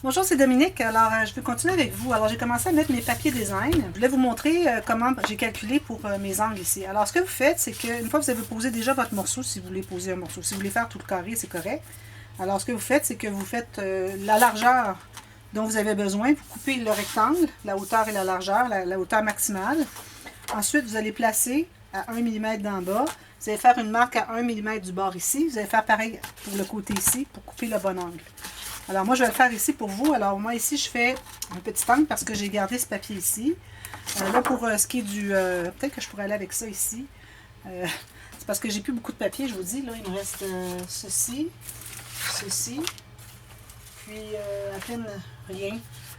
Bonjour, c'est Dominique. Alors, je vais continuer avec vous. Alors, j'ai commencé à mettre mes papiers design. Je voulais vous montrer comment j'ai calculé pour mes angles ici. Alors, ce que vous faites, c'est qu'une fois que vous avez posé déjà votre morceau, si vous voulez poser un morceau, si vous voulez faire tout le carré, c'est correct. Alors, ce que vous faites, c'est que vous faites la largeur dont vous avez besoin. Vous coupez le rectangle, la hauteur et la largeur, la hauteur maximale. Ensuite, vous allez placer à 1 mm d'en bas. Vous allez faire une marque à 1 mm du bord ici. Vous allez faire pareil pour le côté ici pour couper le bon angle. Alors, moi, je vais le faire ici pour vous. Alors, moi, ici, je fais un petit angle parce que j'ai gardé ce papier ici. Là, pour ce qui est du... peut-être que je pourrais aller avec ça ici. C'est parce que j'ai plus beaucoup de papier, je vous dis. Là, il me reste ceci, puis à peine rien.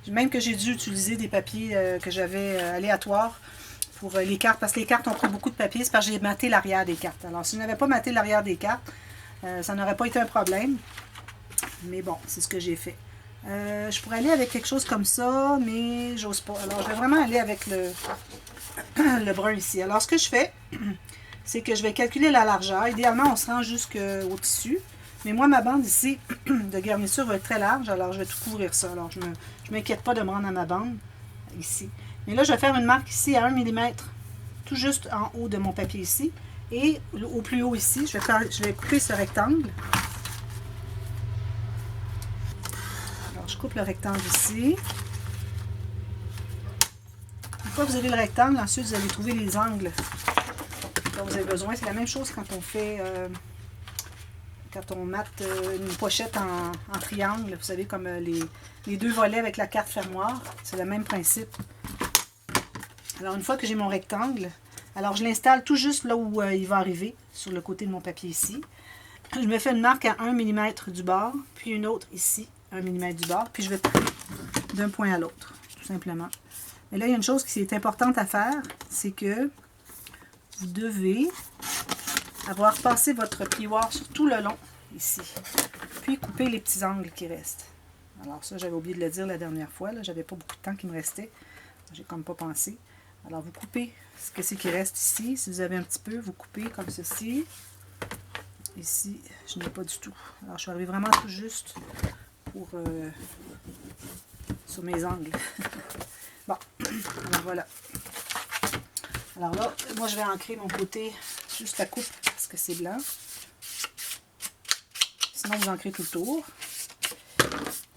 Même que j'ai dû utiliser des papiers que j'avais aléatoires pour les cartes, parce que les cartes ont pris beaucoup de papier. C'est parce que j'ai maté l'arrière des cartes. Alors, si je n'avais pas maté l'arrière des cartes, ça n'aurait pas été un problème. Mais bon, c'est ce que j'ai fait. Je pourrais aller avec quelque chose comme ça, mais j'ose pas. Alors, je vais vraiment aller avec le brun ici. Alors, ce que je fais, c'est que je vais calculer la largeur. Idéalement, on se rend jusqu'au tissu. Mais moi, ma bande ici de garniture va être très large, alors je vais tout couvrir ça. Alors, je ne m'inquiète pas de me rendre à ma bande ici. Mais là, je vais faire une marque ici à 1 mm, tout juste en haut de mon papier ici. Et au plus haut ici, je vais couper ce rectangle. Je coupe le rectangle ici. Une fois que vous avez le rectangle, ensuite vous allez trouver les angles dont vous avez besoin. C'est la même chose quand on fait, quand on mate une pochette en triangle. Vous savez, comme les deux volets avec la carte fermoire. C'est le même principe. Alors, une fois que j'ai mon rectangle, alors je l'installe tout juste là où il va arriver, sur le côté de mon papier ici. Je me fais une marque à 1 mm du bord, puis une autre ici. 1 mm du bord, puis je vais couper d'un point à l'autre, tout simplement. Mais là, il y a une chose qui est importante à faire, c'est que vous devez avoir passé votre plioir sur tout le long, ici, puis couper les petits angles qui restent. Alors ça, j'avais oublié de le dire la dernière fois, là, j'avais pas beaucoup de temps qui me restait, j'ai comme pas pensé. Alors, vous coupez ce que c'est qui reste ici, si vous avez un petit peu, vous coupez comme ceci. Ici, je n'ai pas du tout. Alors, je suis arrivée vraiment tout juste sur mes angles. Bon, alors voilà. Alors là, moi je vais ancrer mon côté juste la coupe parce que c'est blanc. Sinon vous ancrez tout le tour.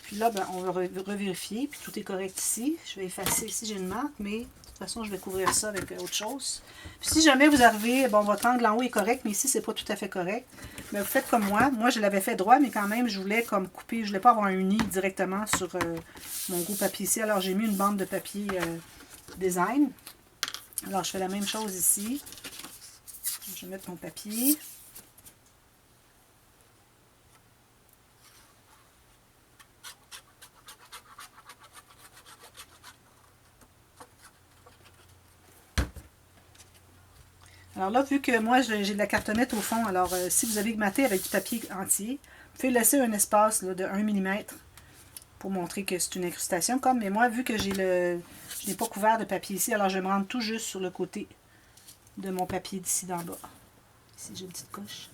Puis là, ben, on va revérifier, puis tout est correct ici. Je vais effacer ici, j'ai une marque, mais de toute façon je vais couvrir ça avec autre chose. Puis si jamais vous arrivez, bon votre angle en haut est correct, mais ici c'est pas tout à fait correct. Mais vous faites comme moi. Moi, je l'avais fait droit, mais quand même, je voulais comme couper. Je voulais pas avoir un uni directement sur mon gros papier ici. Alors, j'ai mis une bande de papier design. Alors, je fais la même chose ici. Je vais mettre mon papier. Alors là, vu que moi, j'ai de la cartonnette au fond, alors si vous avez maté avec du papier entier, vous pouvez laisser un espace là, de 1 mm pour montrer que c'est une incrustation. Mais moi, vu que je n'ai pas couvert de papier ici, alors je vais me rendre tout juste sur le côté de mon papier d'ici d'en bas. Ici, j'ai une petite couche.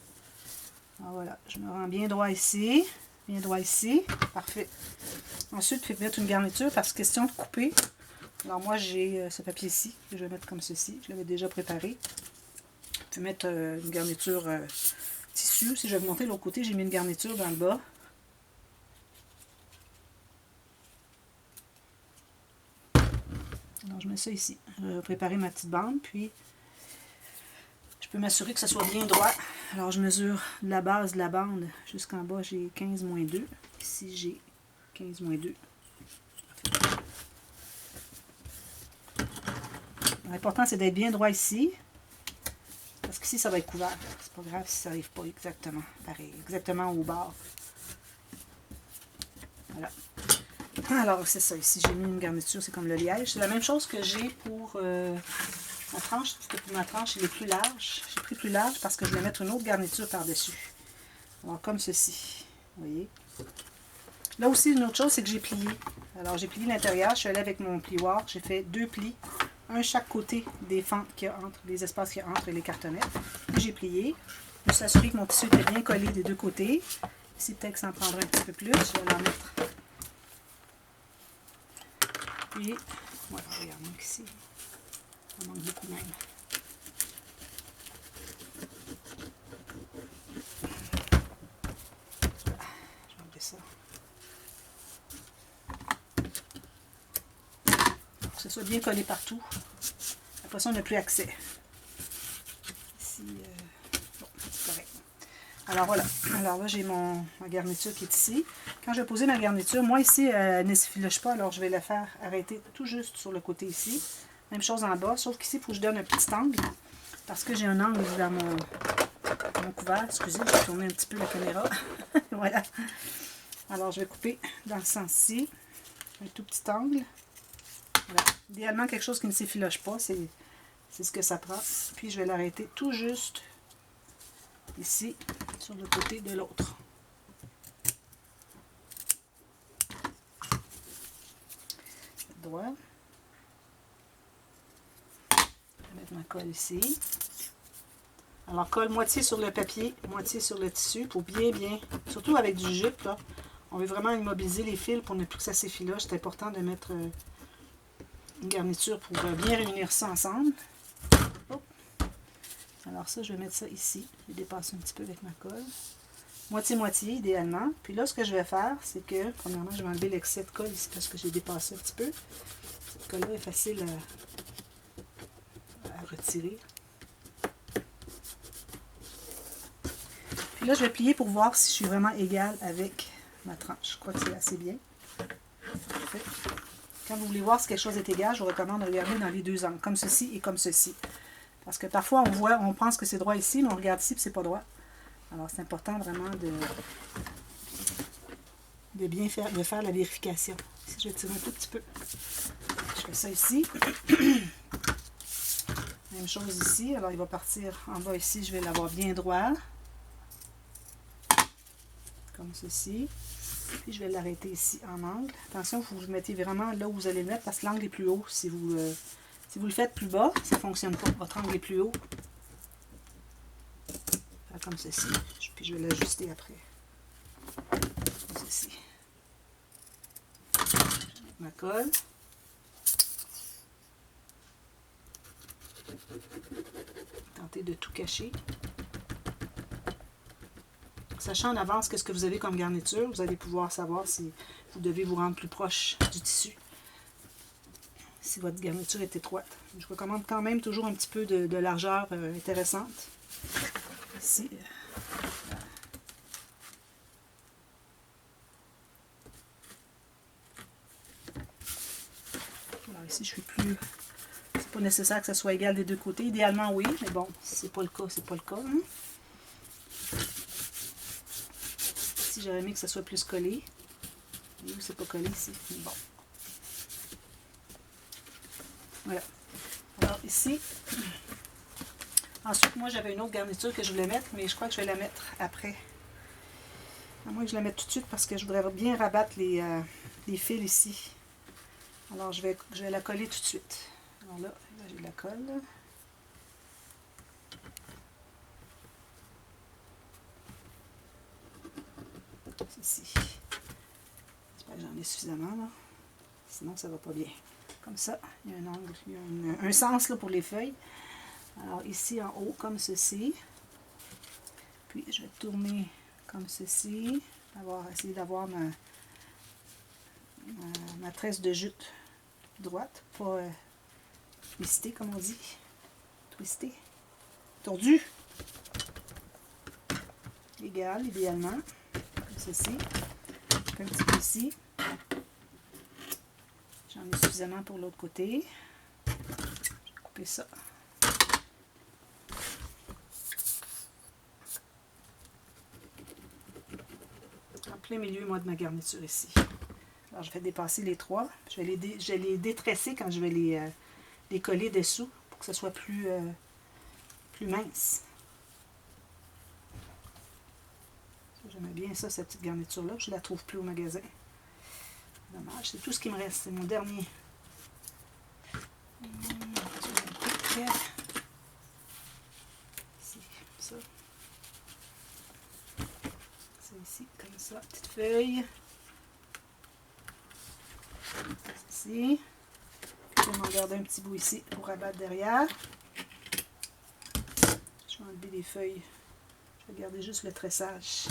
Alors voilà, je me rends bien droit ici. Bien droit ici. Parfait. Ensuite, je vais mettre une garniture parce que question de couper. Alors moi, j'ai ce papier-ci que je vais mettre comme ceci. Je l'avais déjà préparé. Je peux mettre une garniture tissu. Si je vais vous montrer de l'autre côté, j'ai mis une garniture dans le bas. Alors je mets ça ici. Je vais préparer ma petite bande, puis je peux m'assurer que ça soit bien droit. Alors je mesure la base de la bande jusqu'en bas, j'ai 15-2. Ici j'ai 15-2. L'important c'est d'être bien droit ici. Parce qu'ici, ça va être couvert. C'est pas grave si ça n'arrive pas exactement pareil, exactement au bord. Voilà. Alors, c'est ça. Ici, j'ai mis une garniture, c'est comme le liège. C'est la même chose que j'ai pour ma tranche. Parce que pour ma tranche, elle est plus large. J'ai pris plus large parce que je vais mettre une autre garniture par-dessus. Alors, comme ceci. Vous voyez? Là aussi, une autre chose, c'est que j'ai plié. Alors, j'ai plié l'intérieur. Je suis allée avec mon plioir. J'ai fait 2 plis. Un chaque côté des fentes qu'il y a entre, les espaces qu'il y a entre les cartonnettes. Puis j'ai plié. Je me suis assurée que mon tissu était bien collé des deux côtés. Ici, peut-être que ça en prendrait un petit peu plus. Je vais en mettre Puis, voilà, regarde, donc ici, ça manque beaucoup même. Voilà, je vais enlever ça. Pour que ce soit bien collé partout. Après ça, on n'a plus accès. Ici, bon, c'est correct. Alors voilà, alors là j'ai ma garniture qui est ici. Quand je vais poser ma garniture, moi ici elle ne s'effiloche pas, alors je vais la faire arrêter tout juste sur le côté ici. Même chose en bas, sauf qu'ici il faut que je donne un petit angle, parce que j'ai un angle dans mon couvert. Excusez, je vais tourner un petit peu la caméra. Voilà. Alors je vais couper dans ce sens-ci, un tout petit angle. Voilà. Idéalement quelque chose qui ne s'effiloche pas, c'est ce que ça prend. Puis je vais l'arrêter tout juste ici, sur le côté de l'autre. Droit. Je vais mettre ma colle ici. Alors colle moitié sur le papier, moitié sur le tissu pour bien, surtout avec du jupe, là, on veut vraiment immobiliser les fils pour ne plus que ça s'effiloche. C'est important de mettre une garniture pour bien réunir ça ensemble. Oh. Alors ça, je vais mettre ça ici. Je vais dépasser un petit peu avec ma colle. Moitié-moitié, idéalement. Puis là, ce que je vais faire, c'est que, premièrement, je vais enlever l'excès de colle ici parce que j'ai dépassé un petit peu. Cette colle-là est facile à retirer. Puis là, je vais plier pour voir si je suis vraiment égale avec ma tranche. Je crois que c'est assez bien. Parfait. Quand vous voulez voir si quelque chose est égal, je vous recommande de regarder dans les deux angles, comme ceci et comme ceci. Parce que parfois, on pense que c'est droit ici, mais on regarde ici et c'est pas droit. Alors, c'est important vraiment de bien faire la vérification. Ici, je vais tirer un tout petit peu. Je fais ça ici. Même chose ici. Alors, il va partir en bas ici. Je vais l'avoir bien droit. Comme ceci. Puis, je vais l'arrêter ici en angle. Attention, il faut que vous mettez vraiment là où vous allez le mettre parce que l'angle est plus haut. Si vous le faites plus bas, ça ne fonctionne pas. Votre angle est plus haut. Comme ceci. Puis je vais l'ajuster après. Comme ceci. Je vais mettre ma colle. Tenter de tout cacher. Sachant en avance qu'est-ce que vous avez comme garniture, vous allez pouvoir savoir si vous devez vous rendre plus proche du tissu. Si votre garniture est étroite. Je recommande quand même toujours un petit peu de largeur intéressante. Ici. Alors ici, je suis plus... C'est pas nécessaire que ça soit égal des deux côtés. Idéalement, oui, mais bon, si c'est pas le cas, c'est pas le cas. Hein? Ici, j'aurais aimé que ça soit plus collé. Et où c'est pas collé ici. Mais bon. Voilà. Alors ici... Ensuite, moi, j'avais une autre garniture que je voulais mettre, mais je crois que je vais la mettre après. À moins que je la mette tout de suite parce que je voudrais bien rabattre les fils ici. Alors, je vais la coller tout de suite. Alors là j'ai de la colle. Ceci. J'espère que j'en ai suffisamment, là. Sinon, ça va pas bien. Comme ça, il y a un angle, il y a un sens là, pour les feuilles. Alors ici en haut comme ceci, puis je vais tourner comme ceci, essayer d'avoir ma tresse de jute droite, pas twistée comme on dit, twistée, tordue, égale idéalement, comme ceci, un petit peu ici, j'en ai suffisamment pour l'autre côté, je vais couper ça. En plein milieu, moi, de ma garniture ici. Alors, je vais dépasser les trois. Je vais les détresser quand je vais les coller dessous pour que ce soit plus mince. J'aimais bien ça, cette petite garniture-là. Je ne la trouve plus au magasin. Dommage, c'est tout ce qui me reste. C'est mon dernier. Ici, comme ça. Ici, comme ça, petite feuille. Ici. vais m'en garder un petit bout ici pour rabattre derrière. Je vais enlever les feuilles. Je vais garder juste le tressage.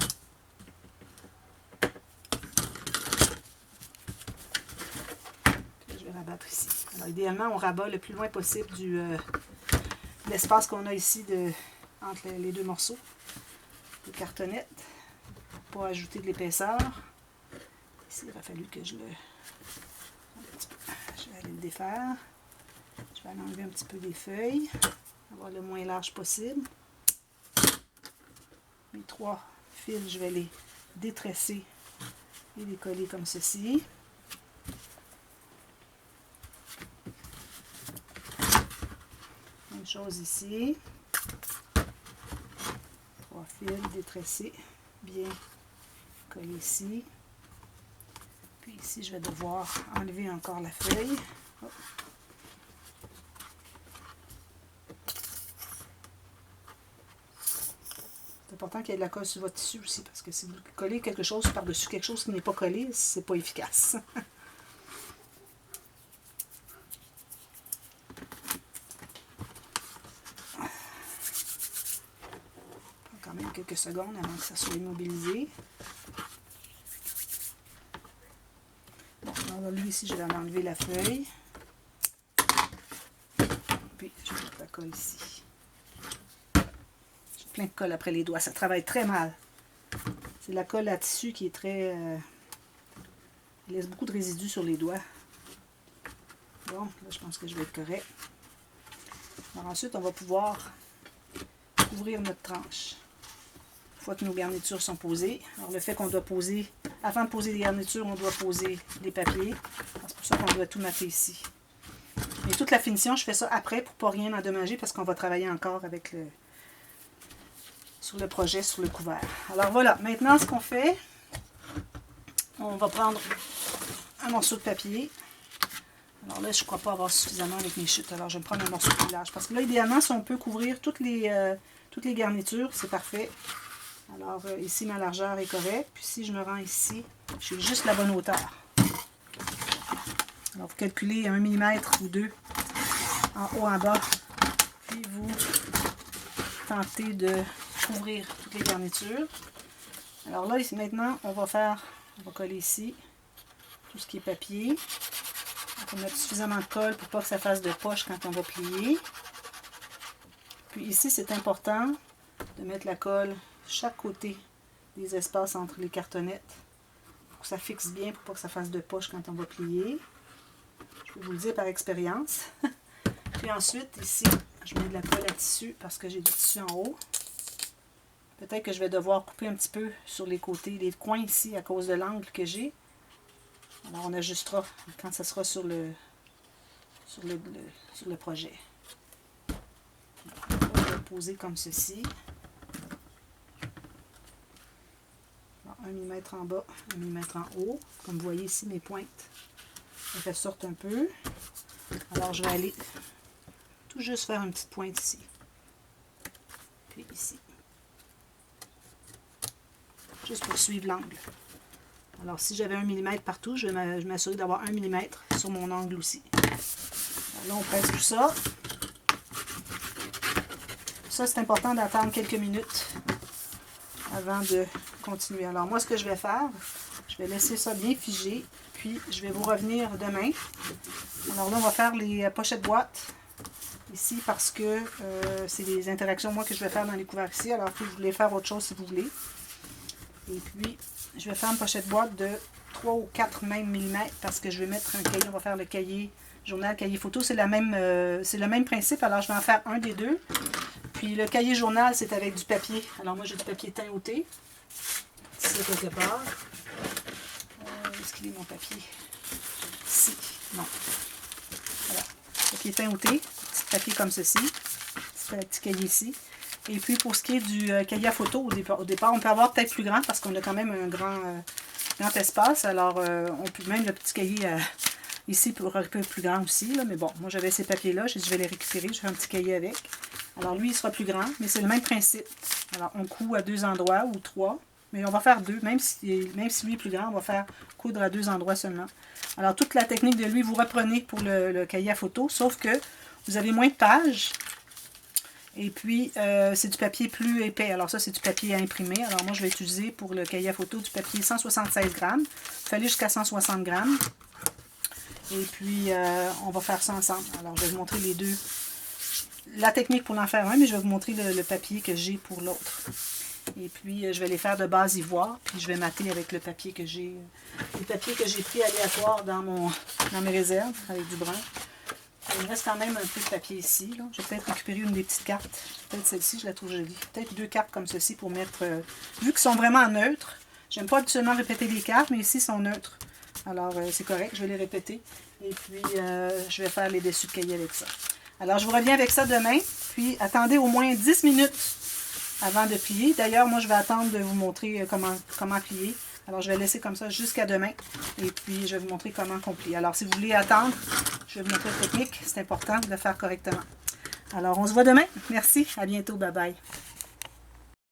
Je vais rabattre ici. Alors, idéalement, on rabat le plus loin possible de l'espace qu'on a ici entre les deux morceaux de cartonnette pour ajouter de l'épaisseur. Ici, il aurait fallu que je vais aller le défaire. Je vais aller enlever un petit peu des feuilles, avoir le moins large possible. Mes 3 fils, je vais les détresser et les coller comme ceci. Même chose ici. 3 fils détressés, bien collés ici. Puis ici, je vais devoir enlever encore la feuille. Hop. C'est important qu'il y ait de la colle sur votre tissu aussi, parce que si vous collez quelque chose par-dessus quelque chose qui n'est pas collé, c'est pas efficace. Quand même quelques secondes avant que ça soit immobilisé. Bon, alors lui ici, je vais enlever la feuille. Puis je vais mettre la colle ici. J'ai plein de colle après les doigts, ça travaille très mal. C'est la colle à tissu qui est très... il laisse beaucoup de résidus sur les doigts. Bon, là je pense que je vais être correct. Alors ensuite, on va pouvoir ouvrir notre tranche. Une fois que nos garnitures sont posées. Alors le fait qu'on doit poser, avant de poser les garnitures, on doit poser les papiers. C'est pour ça qu'on doit tout mapper ici. Mais toute la finition, je fais ça après pour ne pas rien endommager parce qu'on va travailler encore avec sur le projet, sur le couvert. Alors voilà, maintenant ce qu'on fait, on va prendre un morceau de papier. Alors là, je ne crois pas avoir suffisamment avec mes chutes. Alors je vais me prendre un morceau plus large. Parce que là, idéalement, si on peut couvrir toutes les garnitures, c'est parfait. Alors ici, ma largeur est correcte. Puis si je me rends ici, j'ai juste la bonne hauteur. Alors vous calculez 1 mm ou 2 en haut, en bas. Puis vous tentez de couvrir toutes les garnitures. Alors là, ici, maintenant, on va coller ici tout ce qui est papier. On va mettre suffisamment de colle pour pas que ça fasse de poche quand on va plier. Puis ici, c'est important de mettre la colle chaque côté des espaces entre les cartonnettes pour que ça fixe bien, pour pas que ça fasse de poche quand on va plier. Je peux vous le dire par expérience. Puis ensuite, ici, je mets de la colle à tissu parce que j'ai du tissu en haut. Peut-être que je vais devoir couper un petit peu sur les côtés, les coins ici, à cause de l'angle que j'ai. Alors on ajustera quand ça sera sur le projet. On va le poser comme ceci. 1 mm en bas, 1 mm en haut. Comme vous voyez ici, mes pointes ressortent un peu. Alors je vais aller tout juste faire une petite pointe ici. Puis ici. Juste pour suivre l'angle. Alors si j'avais 1 mm partout, je vais m'assurer d'avoir 1 mm sur mon angle aussi. Alors là, on presse tout ça. Ça, c'est important d'attendre quelques minutes avant de continuer. Alors moi, ce que je vais faire, je vais laisser ça bien figé, puis je vais vous revenir demain. Alors là, on va faire les pochettes boîtes ici parce que c'est des interactions, moi, que je vais faire dans les couverts ici. Alors, vous voulez faire autre chose si vous voulez. Et puis, je vais faire une pochette boîte de 3 ou 4 même millimètres parce que je vais mettre un cahier. On va faire le cahier journal, cahier photo. C'est le même principe. Alors, je vais en faire un des deux. Puis, le cahier journal, c'est avec du papier. Alors, moi, j'ai du papier teint outé. Ici, quelque part. Est-ce qu'il est mon papier? Ici. Non. Voilà. Papier teint outé. Petit papier comme ceci. Petit cahier ici. Et puis, pour ce qui est du cahier à photo, au départ, on peut avoir peut-être plus grand parce qu'on a quand même un grand espace. Alors, on peut même le petit cahier ici pour un peu plus grand aussi. Là. Mais bon, moi, j'avais ces papiers-là. Je vais les récupérer. Je fais un petit cahier avec. Alors, lui, il sera plus grand, mais c'est le même principe. Alors, on coud à 2 endroits ou 3. Mais on va faire 2, même si lui est plus grand, on va faire coudre à 2 endroits seulement. Alors, toute la technique de lui, vous reprenez pour le cahier à photo, sauf que vous avez moins de pages. Et puis, c'est du papier plus épais. Alors ça, c'est du papier imprimé. Alors moi, je vais utiliser pour le cahier à photo du papier 176 grammes. Il fallait jusqu'à 160 grammes. Et puis, on va faire ça ensemble. Alors, je vais vous montrer les deux. La technique pour l'en faire un, mais je vais vous montrer le papier que j'ai pour l'autre. Et puis, je vais les faire de base ivoire. Puis, je vais mater avec le papier que j'ai. Les papiers que j'ai pris aléatoires dans mes réserves, avec du brun. Il me reste quand même un peu de papier ici. Là. Je vais peut-être récupérer une des petites cartes. Peut-être celle-ci, je la trouve jolie. Peut-être 2 cartes comme ceci pour mettre... vu qu'ils sont vraiment neutres, j'aime pas habituellement répéter les cartes, mais ici, ils sont neutres. Alors, c'est correct, je vais les répéter. Et puis, je vais faire les dessus de cahier avec ça. Alors, je vous reviens avec ça demain. Puis, attendez au moins 10 minutes avant de plier. D'ailleurs, moi, je vais attendre de vous montrer comment plier. Alors, je vais laisser comme ça jusqu'à demain. Et puis, je vais vous montrer comment on plie. Alors, si vous voulez attendre, je vais vous montrer la technique. C'est important de le faire correctement. Alors, on se voit demain. Merci. À bientôt. Bye bye.